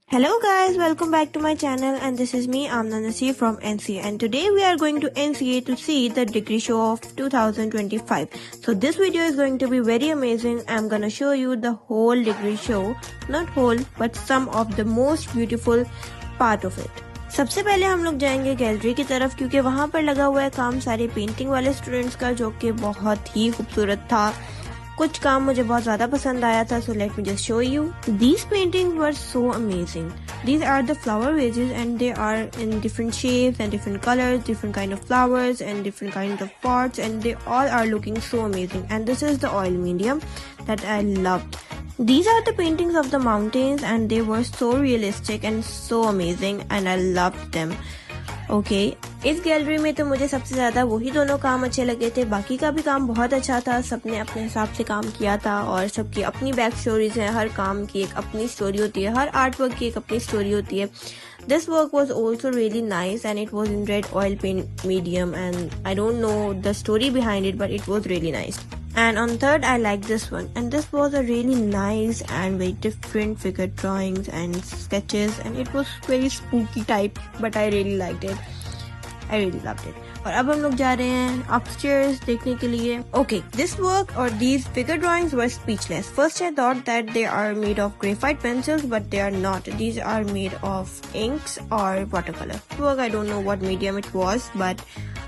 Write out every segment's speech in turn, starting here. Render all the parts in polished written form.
Hello guys, welcome back to my channel and this is me Amna Nasir from NCA and today we are going to NCA to see the degree show of 2025. So this video is going to be very amazing. I'm gonna show you the whole degree show, not whole but some of the most beautiful part of it. सबसे पहले हम लोग जाएंगे gallery की तरफ क्योंकि वहाँ पर लगा हुआ है काम सारे पेंटिंग वाले स्टूडेंट्स का जो कि बहुत ही खूबसूरत था। कुछ काम मुझे बहुत ज्यादा पसंद आया था, so let me just show you. These paintings were so amazing. These are the flower vases and they are in different shapes and different colors, different kind of flowers and different kind of pots, and they all are looking so amazing. And this is the oil medium that I loved. These are the paintings of the mountains and they were so realistic and so amazing and I loved them. इस gallery में तो मुझे सबसे ज्यादा वही दोनों काम अच्छे लगे थे। बाकी का भी काम बहुत अच्छा था, सबने अपने हिसाब से काम किया था और सबकी अपनी बैक स्टोरीज हैं। हर काम की एक अपनी स्टोरी होती है, हर आर्ट वर्क की एक अपनी स्टोरी होती है। This work was also really nice and it was in red oil paint medium and I don't know the story behind it but it was really nice. And on third I like this one and this was a really nice and very different figure drawings and sketches and it was very spooky type but I really liked it. I really loved it. और अब हम लोग जा रहे हैं upstairs देखने के लिए. Okay, this work or these figure drawings were speechless. First I thought that they are made of graphite pencils but they are not. These are made of inks or watercolor. Work I don't know what medium it was but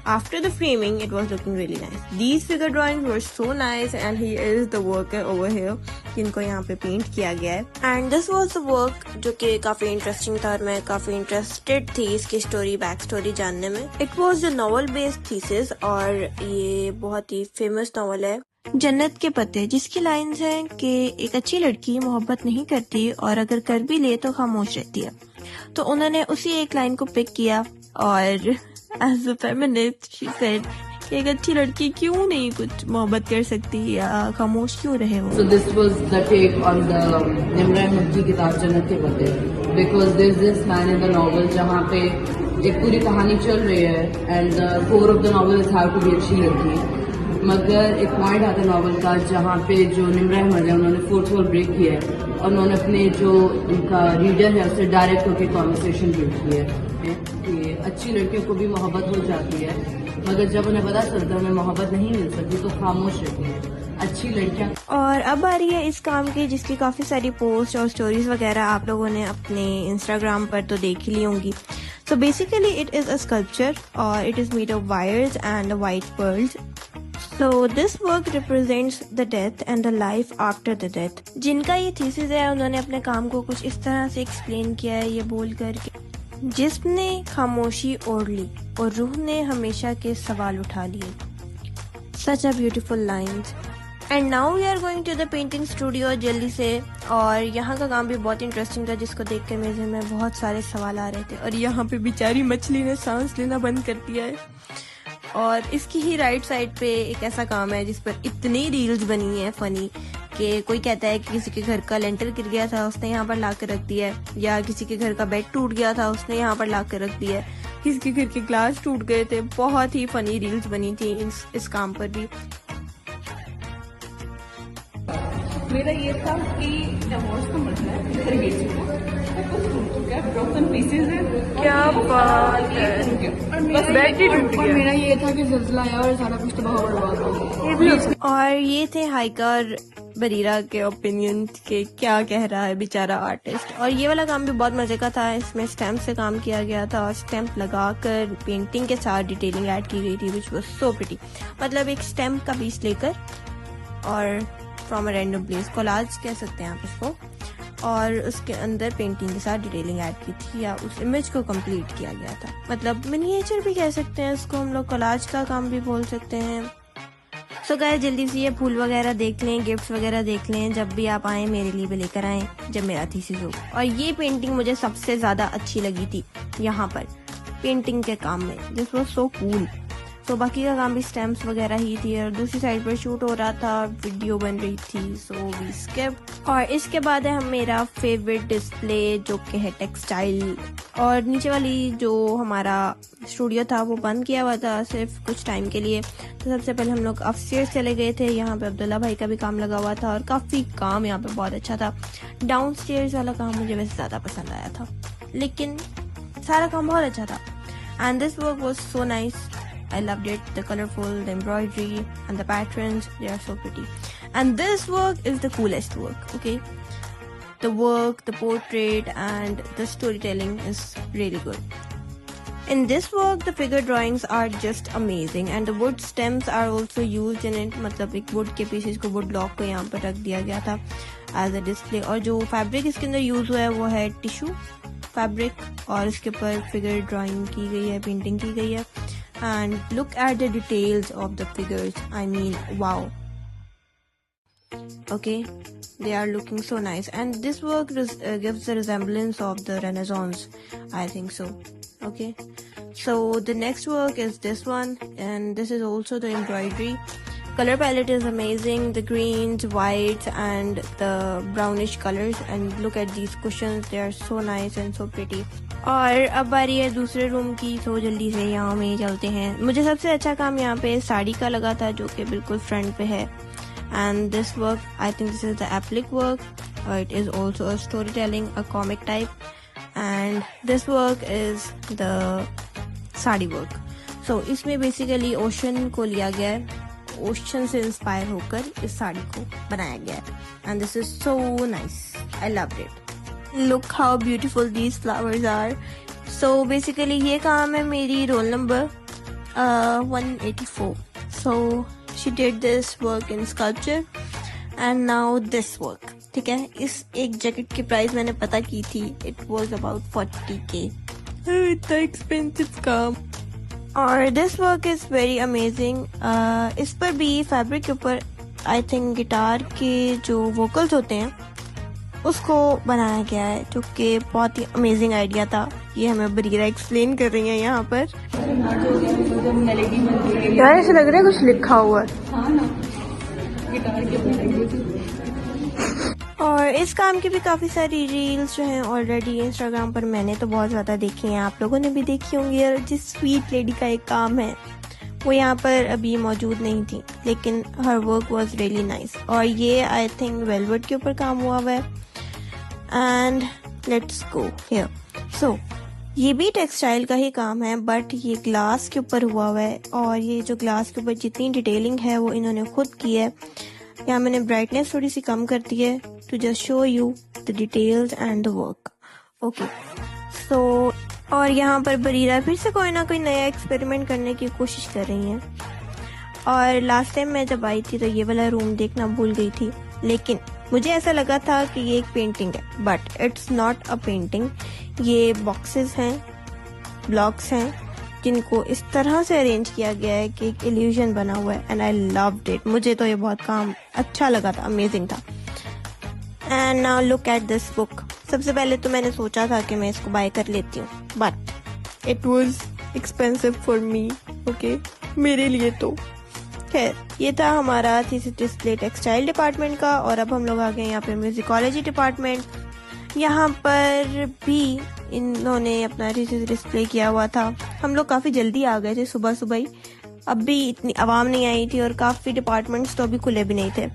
after the framing it was looking really nice. These figure drawings were so nice and he is the worker over here जिनको यहाँ पे paint किया गया है. And this was the work जो कि काफी interesting था और मैं काफी इंटरेस्टेड थी इसकी स्टोरी बैक स्टोरी जानने में. It was a novel based thesis और ये बहुत ही फेमस नॉवल है जन्नत के पत्ते, जिसकी लाइंस हैं कि एक अच्छी लड़की मोहब्बत नहीं करती और अगर कर भी ले तो खामोश रहती है. तो उन्होंने उसी एक लाइन को पिक किया और as a feminist she said कि एक अच्छी लड़की क्यों नहीं कुछ मोहब्बत कर सकती या खामोश क्यों रहे वो. So this was the take on the निम्र Ahmad की किताब जन्नत के पत्ते, because there's this man in the novel जहाँ पे एक पूरी कहानी चल रही है and the core of the novel is how to be अच्छी लड़की, मगर एक पॉइंट आता है नॉवल का जहाँ पे जो निम्र अहमद है उन्होंने फोर्थ वॉल ब्रेक किया है और उन्होंने अपने जो उनका रीडर है उससे डायरेक्ट होकर कॉन्वर्सेशन बिल्ड की है कि अच्छी लड़कियों को भी मोहब्बत हो जाती है मगर जब उन्हें पता चलता है उन्हें मोहब्बत नहीं मिल सकती तो खामोश रहती है अच्छी लड़कियां. और अब आ रही है इस काम की जिसकी काफी सारी पोस्ट और स्टोरीज वगैरह आप लोगों ने अपने इंस्टाग्राम पर तो देख ही ली होंगी. So basically it is a sculpture or it is made of wires and white pearls. So this work represents the death and the life after the death. जिनका ये थीसिस है उन्होंने अपने काम को कुछ इस तरह से एक्सप्लेन किया है ये बोल कर के जिस्म ने खामोशी ओढ़ ली और रूह ने हमेशा के सवाल उठा लिए. Such a beautiful lines. And now we are going to the painting studio जल्दी से. और यहाँ का काम भी बहुत इंटरेस्टिंग था जिसको देख कर मेरे में बहुत सारे सवाल आ रहे थे. और यहाँ पे बेचारी मछली ने सांस लेना बंद कर दिया है और इसकी ही राइट साइड पे एक ऐसा काम है जिस पर इतनी रील्स बनी है फनी कि कोई कहता है कि किसी के घर का लेंटर गिर गया था उसने यहाँ पर ला कर रख दिया है, या किसी के घर का बेड टूट गया था उसने यहाँ पर ला कर रख दिया है, किसी के घर के ग्लास टूट गए थे. बहुत ही फनी रील्स बनी थी इस काम पर भी. मेरा ये था कि डिवोर्स का मसला है, ब्रोकन पीसेस है. क्या बात है. और मेरा ये था कि ज़िलज़िला आया और सारा कुछ तबाह बर्बाद हो गया. और ये थे हाइकर बरीरा के ओपिनियन के क्या कह रहा है बेचारा आर्टिस्ट. और ये वाला काम भी बहुत मजे का था. इसमें स्टैम्प से काम किया गया था और स्टैम्प लगाकर पेंटिंग के साथ डिटेलिंग ऐड की गई थी विच वाज सो प्रिटी. मतलब एक स्टैम्प का पीस लेकर और from a random place collage कह सकते हैं आप इसको, और उसके अंदर पेंटिंग के साथ डिटेलिंग ऐड की थी या उस इमेज को कंप्लीट किया गया था. मतलब मिनिएचर भी कह सकते हैं इसको हम लोग, कोलाज का काम भी बोल सकते हैं. सो गाइस जल्दी से ये फूल वगैरह देख लें, गिफ्ट्स वगैरह देख लें. जब भी आप आए मेरे लिए भी लेकर आए जब मेरा थीसिस हो. और ये पेंटिंग मुझे सबसे ज्यादा अच्छी लगी थी यहाँ पर पेंटिंग के काम में. This was so cool. तो बाकी का काम भी स्टैम्प्स वगैरह ही थी और दूसरी साइड पर शूट हो रहा था, वीडियो बन रही थी, सो वी स्किप। और इसके बाद है हम मेरा फेवरेट डिस्प्ले जो कि है टेक्सटाइल। और नीचे वाली जो हमारा स्टूडियो था वो बंद किया हुआ था सिर्फ कुछ टाइम के लिए। तो सबसे पहले हम लोग अपस्टेयर्स चले गए थे, यहाँ पे अब्दुल्ला भाई का भी काम लगा हुआ था और काफ़ी काम यहाँ पे बहुत अच्छा था। डाउनस्टेयर्स वाला काम मुझे वैसे ज़्यादा पसंद आया था, लेकिन सारा काम बहुत अच्छा था। And this work was so nice, I loved it, the colorful, the embroidery and the patterns, they are so pretty. And this work is the coolest work, okay? The work, the portrait and the storytelling is really good. In this work, the figure drawings are just amazing and the wood stems are also used in it. मतलब एक wood के pieces को wood block को यहाँ पर रख दिया गया था as a display। और जो fabric इसके अंदर use हुआ है वो है tissue fabric और इसके ऊपर figure drawing की गई है, painting की गई है। And look at the details of the figures. I mean, wow. Okay, they are looking so nice. And this work gives the resemblance of the Renaissance. I think so. Okay. So the next work is this one. And this is also the embroidery. Color palette is amazing. The greens, whites and the brownish colors. And look at these cushions. They are so nice and so pretty. और अब बारी है दूसरे room की, तो जल्दी से यहाँ में चलते हैं। मुझे सबसे अच्छा काम यहाँ पे साड़ी का लगा था जो कि बिल्कुल फ्रंट पे है। And this work, I think this is the applique work, it is also a story telling, a comic type. And this work is the sari work. So इसमें बेसिकली ओशन को लिया गया है, ओशन से इंस्पायर होकर इस साड़ी को बनाया गया है। And this is so nice, I loved it. Look how beautiful these flowers are. So basically ये काम है मेरी roll number 184. So she did this work in sculpture and now this work. ठीक है, इस एक जैकेट की प्राइस मैंने पता की थी, it was about 40K. इतना एक्सपेंसिव काम। और this work is very amazing. इस पर भी फैब्रिक के ऊपर आई थिंक गिटार के जो वोकल्स होते हैं उसको बनाया गया है, जो कि बहुत ही अमेजिंग आइडिया था। ये हमें बरीरा एक्सप्लेन कर रही है यहाँ पर। यार ऐसे लग रहा है कुछ लिखा हुआ है। और इस काम की भी काफ़ी सारी रील्स जो हैं ऑलरेडी इंस्टाग्राम पर मैंने तो बहुत ज़्यादा देखी हैं, आप लोगों ने भी देखी होंगी। और जिस स्वीट लेडी का एक काम है वो यहाँ पर अभी मौजूद नहीं थी, लेकिन her work was really nice. और ये आई थिंक वेलवेट के ऊपर काम हुआ हुआ है। And let's go here. So ये भी टेक्सटाइल का ही काम है, बट ये ग्लास के ऊपर हुआ हुआ है। और ये जो ग्लास के ऊपर जितनी डिटेलिंग है वो इन्होंने खुद की है। यहाँ मैंने ब्राइटनेस थोड़ी सी कम कर दी है to just show you the details and the work. Okay, so और यहाँ पर बरीरा फिर से कोई ना कोई नया एक्सपेरिमेंट करने की कोशिश कर रही हैं। और लास्ट टाइम मैं जब आई थी तो ये वाला रूम देखना भूल गई थी, लेकिन मुझे ऐसा लगा था कि ये एक पेंटिंग है, but it's not a painting. ये बॉक्सेस हैं, ब्लॉक्स हैं, जिनको इस तरह से अरेंज किया गया है कि एक इल्यूजन बना हुआ है। And I loved it. मुझे तो ये बहुत काम अच्छा लगा था, अमेजिंग था। And now look at this book. सबसे पहले तो मैंने सोचा था कि मैं इसको बाय कर लेती हूँ, but it was expensive for me. Okay, मेरे लिए तो खैर ये था हमारा थीसिस डिस्प्ले टेक्सटाइल डिपार्टमेंट का। और अब हम लोग आ गए यहाँ पे म्यूजिकोलॉजी डिपार्टमेंट। यहाँ पर भी इन्होंने अपना थीसिस डिस्प्ले किया हुआ था। हम लोग काफ़ी जल्दी आ गए थे, सुबह सुबह ही। अब भी इतनी आवाम नहीं आई थी और काफ़ी डिपार्टमेंट्स तो अभी खुले भी नहीं थे।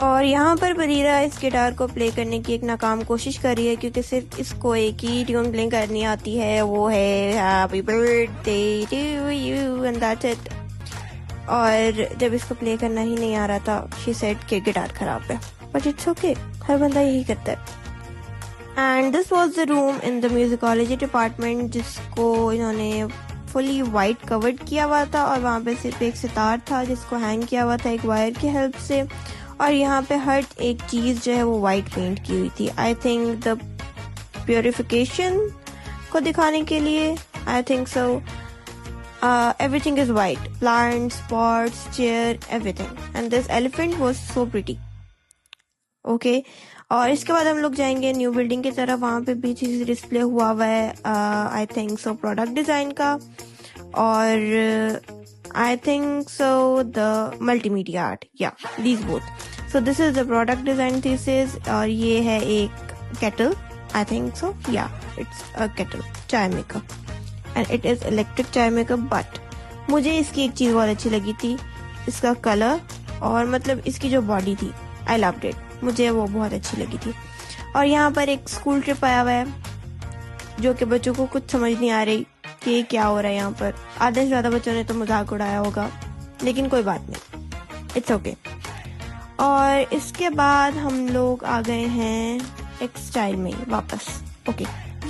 और यहाँ पर बरीरा इस गिटार को प्ले करने की एक नाकाम कोशिश कर रही है, क्योंकि सिर्फ इसको एक ही ट्यून प्ले करनी आती है, वो है happy birthday to you and that's it. और जब इसको प्ले करना ही नहीं आ रहा था, शी सेड कि गिटार खराब है, बट इट्स ओके, हर बंदा यही करता है। And this was the room in the musicology department, जिसको इन्होंने फुली वाइट कवर्ड किया हुआ था। और वहाँ पे सिर्फ एक सितार था जिसको हैंग किया हुआ था एक वायर की हेल्प से। और यहाँ पे हर एक चीज़ जो है वो वाइट पेंट की हुई थी। आई थिंक द प्योरिफिकेशन को दिखाने के लिए, I think so. Everything is white, plants, pots, chair, everything. And this elephant was so pretty. Okay. और इसके बाद हम लोग जाएंगे न्यू बिल्डिंग की तरफ। वहाँ पे भी चीज डिस्प्ले हुआ है, I think so product design का। और I think so, the multimedia art. Yeah, these both. So this is the product design thesis. और ये है एक kettle. I think so. Yeah, it's a kettle, chai maker. And it is electric chai maker. But मुझे इसकी एक चीज़ बहुत अच्छी लगी थी, इसका कलर और मतलब इसकी जो बॉडी थी. I loved it. मुझे वो बहुत अच्छी लगी थी. और यहाँ पर एक स्कूल ट्रिप आया हुआ है जो कि बच्चों को कुछ समझ नहीं आ रही कि क्या हो रहा है यहाँ पर. आधे से ज़्यादा बच्चों ने तो मजाक उड़ाया होगा, लेकिन कोई बात नहीं, इट्स ओके. और इसके बाद हम लोग आ गए हैं एक स्टाइल में वापस. ओके,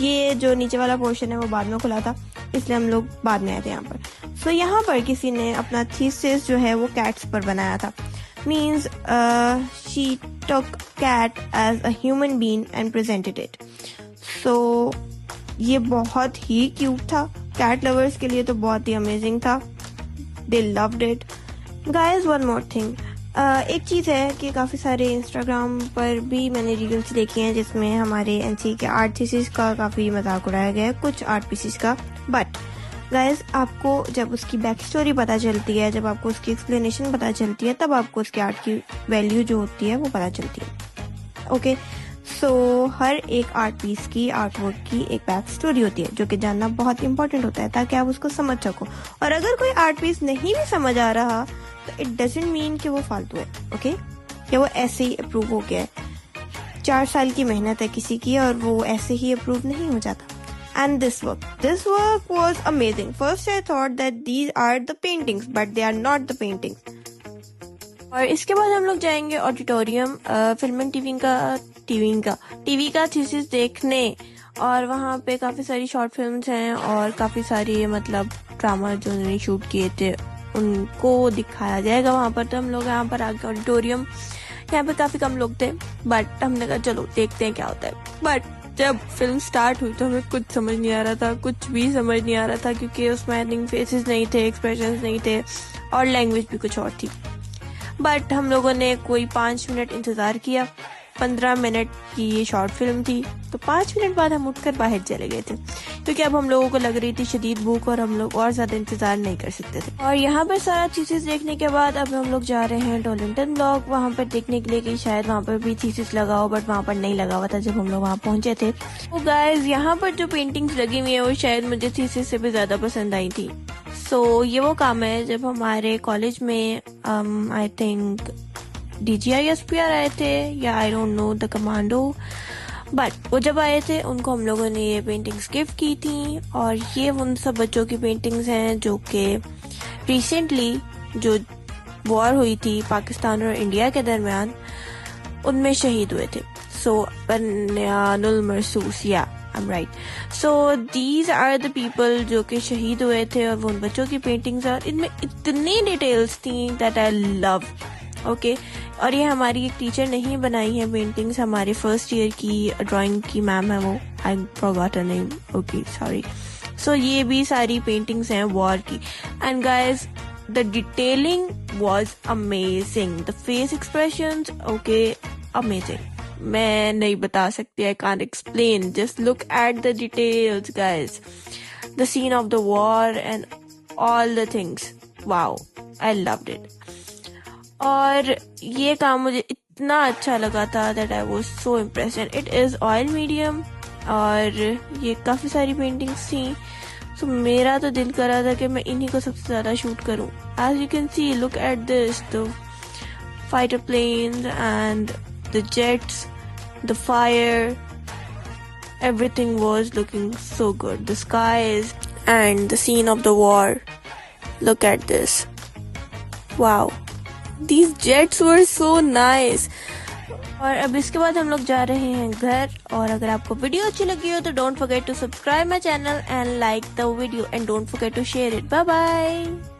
ये जो नीचे वाला पोर्शन है वो बाद में खुला था, इसलिए हम लोग बाद में आए थे यहाँ पर. सो यहाँ पर किसी ने अपना थीसिस जो है वो कैट्स पर बनाया था. Means she took cat as a human being and presented it. So ये बहुत ही क्यूट था. कैट लवर्स के लिए तो बहुत ही अमेजिंग था. They loved it. Guys, one more thing. एक चीज़ है कि काफ़ी सारे इंस्टाग्राम पर भी मैंने रील्स देखी हैं जिसमें हमारे एनसी के आर्ट थीसिस का काफ़ी मजाक उड़ाया गया है, कुछ आर्ट पीसेस का. बट गाइज, आपको जब उसकी बैक स्टोरी पता चलती है, जब आपको उसकी एक्सप्लेनेशन पता चलती है, तब आपको उसके आर्ट की वैल्यू जो होती है वो पता चलती है. ओके, सो हर एक आर्ट पीस की, आर्ट वर्क की एक बैक स्टोरी होती है जो कि जानना बहुत इंपॉर्टेंट होता है ताकि आप उसको समझ सको. और अगर कोई आर्ट पीस नहीं भी समझ आ रहा तो इट डजंट मीन कि वो फालतू है. ओके, या वो ऐसे ही अप्रूव हो गया है. 4 साल की मेहनत है किसी की और वो ऐसे ही अप्रूव नहीं हो जाता. And this work was amazing. First I thought that these are the paintings, but they are not the paintings. और इसके बाद हम लोग जाएंगे ऑडिटोरियम, फिल्म एंड टीवी का थीसिस देखने. और वहाँ पे काफ़ी सारी शॉर्ट फिल्म्स हैं और काफ़ी सारी मतलब ड्रामा जो उन्होंने शूट किए थे उनको दिखाया जाएगा वहाँ पर. तो हम लोग यहाँ पर आगे ऑडिटोरियम, यहाँ पे काफ़ी कम लोग थे, बट हमने कहा चलो देखते हैं क्या होता है. बट जब फिल्म स्टार्ट हुई तो हमें कुछ समझ नहीं आ रहा था, कुछ भी समझ नहीं आ रहा था, क्योंकि उसमें आई थिंक फेसेस नहीं थे, एक्सप्रेशंस नहीं थे और लैंग्वेज भी कुछ और थी. बट हम लोगों ने कोई 5 मिनट इंतज़ार किया. 15 मिनट की ये शॉर्ट फिल्म थी, तो 5 मिनट बाद हम उठकर बाहर चले गए थे क्योंकि अब हम लोगों को लग रही थी शदीद भूख और हम लोग और ज़्यादा इंतज़ार नहीं कर सकते थे. और यहाँ पर सारा थीसिस देखने के बाद अब हम लोग जा रहे हैं टोलिंगटन ब्लॉक, वहाँ पर देखने के लिए कि शायद वहाँ पर भी थीसिस लगा हो, बट वहाँ पर नहीं लगा हुआ था जब हम लोग वहाँ पहुँचे थे. तो गाइज, यहाँ पर जो पेंटिंग्स लगी हुई है वो शायद मुझे थीसिस से भी ज़्यादा पसंद आई थी. सो ये वो काम है जब हमारे कॉलेज में आई थिंक DGISPR आए थे या I don't know the commando, but वो जब आए थे उनको हम लोगों ने ये पेंटिंग्स गिफ्ट की थी. और ये उन सब बच्चों की पेंटिंग्स हैं जो कि रिसेंटली जो वॉर हुई थी पाकिस्तान और इंडिया के दरमियान उनमें शहीद हुए थे. सो बनियानुल मरसूस, या I'm right. So these are the people जो कि शहीद हुए थे और वो उन बच्चों की पेंटिंग्स. और इनमें इतनी डिटेल्स थी that I love. ओके, और ये हमारी एक टीचर ने ही बनाई है पेंटिंग्स, हमारे फर्स्ट ईयर की ड्राइंग की मैम है वो, I forgot her name. Okay, sorry. So ये भी सारी पेंटिंग्स हैं वॉर की. And guys, the detailing was amazing, the face expressions, okay, amazing. मैं नहीं बता सकती, I can't explain. Just look at the details guys, the scene of the war and all the things. Wow, I loved it. और ये काम मुझे इतना अच्छा लगा था that I was so impressed. And it is oil medium और ये काफ़ी सारी पेंटिंग्स थी. So मेरा तो दिल कर रहा था कि मैं इन्हीं को सबसे ज़्यादा शूट करूँ. As you can see, look at this, the fighter planes and the jets, the fire, everything was looking so good. The skies and the scene of the war. Look at this. Wow. These jets were so nice. और अब इसके बाद हम लोग जा रहे हैं घर. और अगर आपको वीडियो अच्छी लगी हो तो don't forget to subscribe my channel and like the video and don't forget to share it. Bye bye.